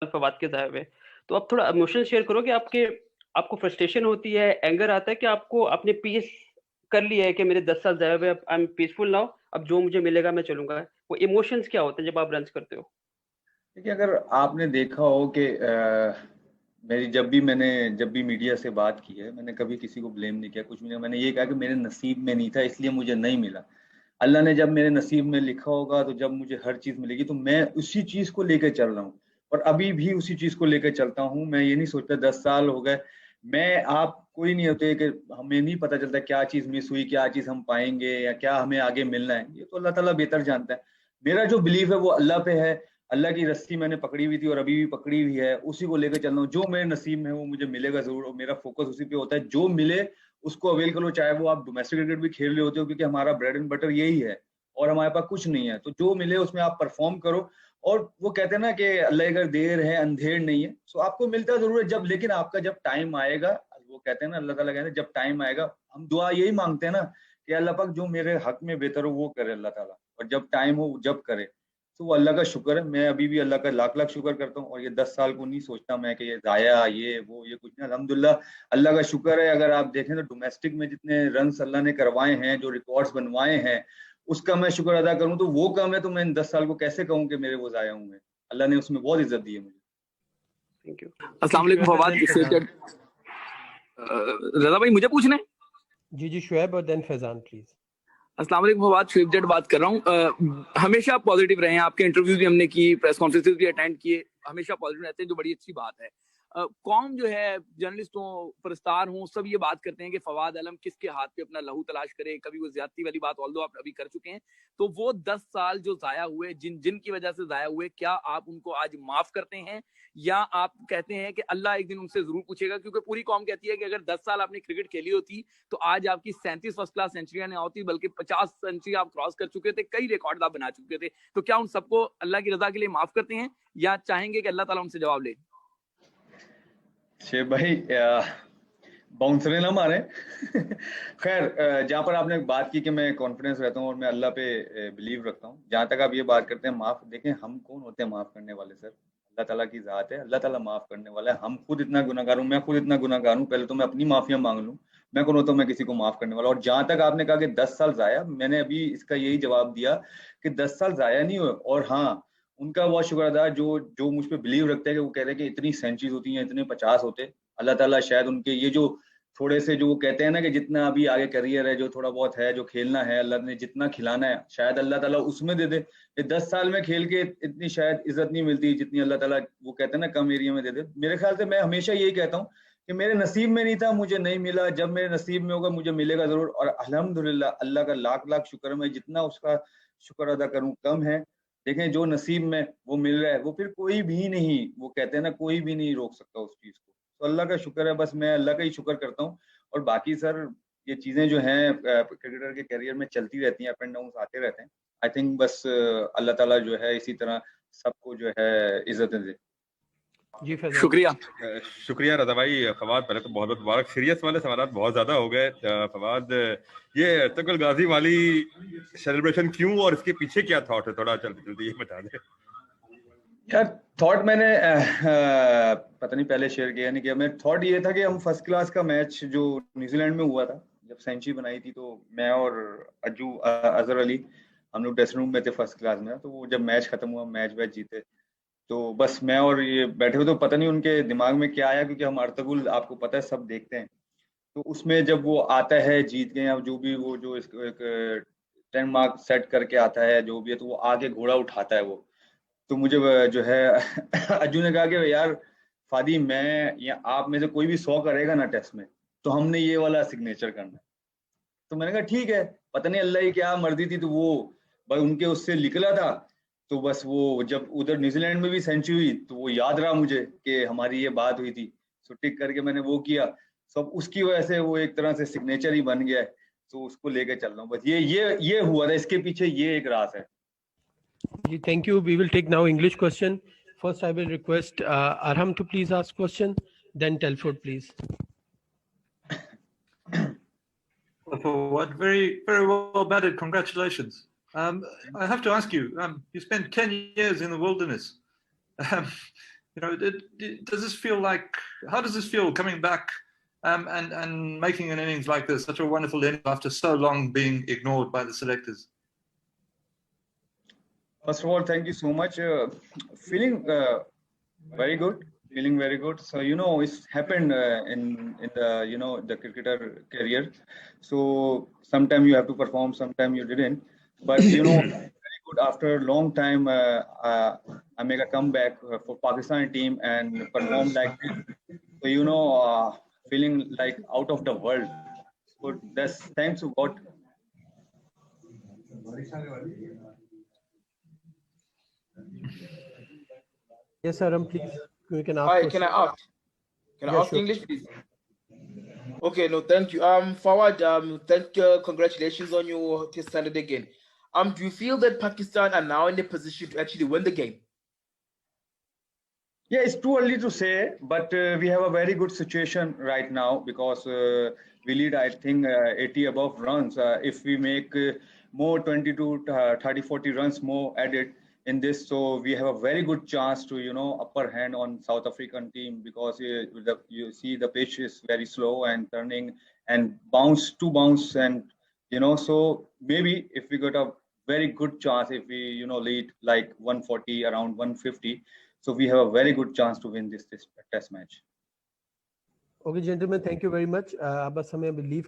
फवाद के ज़ाया हुए। तो आप थोड़ा इमोशन शेयर करो कि आपको फ्रस्ट्रेशन होती है, एंगर आता है कि आपको आपने पीस कर लिया है कि मेरे 10 साल ज़ाया हुए, अब आई एम पीसफुल नाउ, अब जो मुझे मिलेगा मैं चलूँगा। वो इमोशंस क्या होते हैं जब आप रन्स करते हो? देखिए, अगर आपने देखा हो कि मेरी जब भी मीडिया से बात की है, मैंने कभी किसी को ब्लेम नहीं किया, कुछ भी नहीं। मैंने ये कहा कि मेरे नसीब में नहीं था, इसलिए मुझे नहीं मिला। अल्लाह ने जब मेरे नसीब में लिखा होगा, तो जब मुझे हर चीज़ मिलेगी, तो मैं उसी चीज़ को लेके चल रहा हूँ और अभी भी उसी चीज़ को लेके चलता हूँ। मैं ये नहीं सोचता 10 साल हो गए, आप कोई नहीं होते कि हमें नहीं पता चलता क्या चीज़ मिस हुई, क्या चीज़ हम पाएँगे या क्या हमें आगे मिलना है। ये तो अल्लाह ताला बेहतर जानता है। मेरा जो बिलीफ है वो अल्लाह पे है। अल्लाह की रस्सी मैंने पकड़ी हुई थी और अभी भी पकड़ी हुई है, उसी को लेके चल रहा हूँ। जो मेरे नसीब में है वो मुझे मिलेगा ज़रूर और मेरा फ़ोकस उसी पे होता है। जो मिले उसको अवेल करो, चाहे वो आप डोमेस्टिक क्रिकेट भी खेल रहे होते हो, क्योंकि हमारा ब्रेड एंड बटर यही है और हमारे पास कुछ नहीं है। तो जो मिले उसमें आप परफ़ॉर्म करो और वो कहते हैं ना कि अल्लाह अगर देर है अंधेर नहीं है। सो आपको मिलता ज़रूर है, जब लेकिन आपका जब टाइम आएगा, वो कहते हैं ना, अल्लाह ताला कहते हैं जब टाइम आएगा, हम दुआ यही माँगते हैं ना कि अल्लाह पाक जो मेरे हक में बेहतर हो वो करे अल्लाह ताला, और जब टाइम हो जब करे। तो वो अल्लाह का शुक्र है। मैं अभी भी अल्लाह का लाख-लाख शुक्र करता हूँ और ये 10 साल को नहीं सोचता मैं कि ये ज़ाया, ये वो, ये कुछ नहीं। अल्हम्दुलिल्लाह, अल्लाह का शुक्र है। अगर आप देखें तो डोमेस्टिक में जितने रन्स अल्लाह ने करवाए हैं, जो रिकॉर्ड्स बनवाए हैं, उसका मैं शुक्र अदा करूँ तो वो कम है, तो मैं इन 10 साल को कैसे कहूँ कि मेरे वो ज़ाया हुए हैं। अल्लाह ने उसमें बहुत इज़्ज़त दी है मुझे। Thank you. अस्सलाम वालेकुम फवाद। रज़ा भाई मुझे पूछना है? जी शुएब और देन फैजान प्लीज। अस्सलाम वालेकुम फवाद, शुएब जट बात कर रहा हूँ। हमेशा पॉजिटिव रहे हैं, आपके इंटरव्यूज भी हमने की, प्रेस कॉन्फ्रेंसेस भी अटेंड किए, हमेशा पॉजिटिव रहते हैं, जो बड़ी अच्छी बात है। कौम जो है, जर्नलिस्ट हो, प्रस्तार हो, सब ये बात करते हैं कि फवाद आलम किसके हाथ पे अपना लहू तलाश करे। कभी वो ज्यादती वाली बात ऑल्दो आप अभी कर चुके हैं, तो वो 10 साल जो जाया हुए, जिनकी वजह से जाया हुए, क्या आप उनको आज माफ करते हैं या आप कहते हैं कि अल्लाह एक दिन उनसे जरूर पूछेगा? क्योंकि पूरी कौम कहती है कि अगर 10 साल आपने क्रिकेट खेली होती तो आज आपकी 37 फर्स्ट क्लास सेंचुरियां नहीं होती, बल्कि 50 सेंचुरी आप क्रॉस कर चुके थे, कई रिकॉर्ड आप बना चुके थे। तो क्या उन सबको अल्लाह की रजा के लिए माफ करते हैं या चाहेंगे कि अल्लाह ताला उनसे जवाब ले? शेख भाई, बाउंसरे ना मारे। खैर, जहाँ पर आपने बात की कि मैं कॉन्फिडेंस रहता हूँ और मैं अल्लाह पे बिलीव रखता हूँ, जहाँ तक आप ये बात करते हैं माफ़, देखें हम कौन होते हैं माफ़ करने वाले सर? अल्लाह ताला की ज़ात है, अल्लाह ताला माफ़ करने वाला है। हम खुद इतना गुनहगार हूँ, मैं खुद इतना गुनहगार हूँ, पहले तो मैं अपनी माफ़िया मांग लूँ। मैं कौन होता हूँ मैं किसी को माफ़ करने वाला? और जहाँ तक आपने कहा कि 10 साल ज़ाया, मैंने अभी इसका यही जवाब दिया कि 10 साल ज़ाया नहीं हुए। और हाँ, उनका बहुत शुक्र अदा जो जो मुझ पे बिलीव रखते हैं कि वो कह रहे हैं कि इतनी सेंचुरीज़ होती हैं, इतने 50 होते। अल्लाह ताला शायद उनके ये जो थोड़े से, जो वो कहते हैं ना कि जितना अभी आगे करियर है, जो थोड़ा बहुत है, जो खेलना है, अल्लाह ने जितना खिलाना है, शायद अल्लाह ताला उसमें दे दे। ये 10 साल में खेल के इतनी शायद इज्जत नहीं मिलती जितनी अल्लाह ताला, वो कहते हैं ना, कम एरिया में दे दे। मेरे ख्याल से मैं हमेशा यही कहता हूँ कि मेरे नसीब में नहीं था, मुझे नहीं मिला, जब मेरे नसीब में होगा मुझे मिलेगा ज़रूर। और अल्हम्दुलिल्लाह, अल्लाह का लाख-लाख शुक्र है, मैं जितना उसका शुक्र अदा करूँ कम है। देखें, जो नसीब में वो मिल रहा है, वो फिर कोई भी नहीं, वो कहते हैं ना, कोई भी नहीं रोक सकता उस चीज़ को। तो अल्लाह का शुक्र है, बस मैं अल्लाह का ही शुक्र करता हूँ। और बाकी सर, ये चीज़ें जो हैं क्रिकेटर के करियर में चलती रहती हैं, अप एंड डाउन्स आते रहते हैं। आई थिंक बस अल्लाह ताला जो है इसी तरह सबको जो है इज़्ज़तें दे। जी फैजान। शुक्रिया। शुक्रिया रज़ा भाई। फवाद, पहले तो बहुत बहुत मुबारक। सीरियस वाले सवाल बहुत ज्यादा हो गए। फवाद, ये अर्तुगरुल गाजी वाली सेलिब्रेशन क्यों और इसके पीछे क्या थॉट है, थोड़ा जल्दी ये बता दें। यार, थॉट मैंने पता नहीं पहले शेयर किया नहीं किया। मेरा थॉट ये था कि हम फर्स्ट क्लास का मैच जो न्यूजीलैंड में हुआ था, जब सेंचुरी बनाई थी, तो मैं और अजहर अली, हम लोग ड्रेसिंग रूम में थे फर्स्ट क्लास में। तो वो जब मैच खत्म हुआ, मैच वैच जीते, तो बस मैं और ये बैठे हुए, तो पता नहीं उनके दिमाग में क्या आया, क्योंकि हम अर्तुगरुल, आपको पता है, सब देखते हैं। तो उसमें जब वो आता है जीत के, या जो भी वो जो इसको एक 10 मार्क सेट करके आता है, जो भी है, तो वो आगे घोड़ा उठाता है वो। तो मुझे जो है अज्जू ने कहा कि यार फादी, मैं या आप में से कोई भी 100 करेगा ना टेस्ट में, तो हमने ये वाला सिग्नेचर करना है। तो मैंने कहा ठीक है, पता नहीं अल्लाह की क्या मर्जी थी, तो वो बस उनके उससे निकला था। तो बस वो जब उधर न्यूजीलैंड में भी सेंचुरी हुई, तो वो याद रहा मुझे कि हमारी ये बात हुई थी। सो टिक करके मैंने वो किया, सब उसकी वजह से वो एक तरह से सिग्नेचर ही बन गया है। तो उसको लेके चल रहा हूँ बस। ये हुआ था, इसके पीछे ये एक राज है। Thank you. We will take now English question. First, I will request Arham to please ask question. Then Telford, please. What very well batted. Congratulations. I have to ask you. You spent 10 years in the wilderness. You know, does this feel like? How does this feel coming back and making an innings like this, such a wonderful innings after so long being ignored by the selectors? First of all, thank you so much. Feeling very good. Feeling very good. So it's happened in the the cricketer career. So sometimes you have to perform, sometimes you didn't. But very good. After a long time, I make a comeback for Pakistan team and perform like this. So feeling like out of the world. So that's thanks to God. Yes, Aram, please. You can ask. Hi, can I ask? Can I Yeah, ask sure. English, please? Okay, no, thank you. Fawad, thank you. Congratulations on your test standard again. Do you feel that Pakistan are now in the position to actually win the game? Yeah, it's too early to say, but we have a very good situation right now because we lead, I think, 80 above runs. If we make more 20 to 30, 40 runs more added in this, so we have a very good chance to, upper hand on South African team because you see the pitch is very slow and turning and bounce to bounce and, so maybe if we got a very good chance, if we, lead like 140, around 150, so we have a very good chance to win this test match. Okay, gentlemen, thank you very much. अब बस हमें leave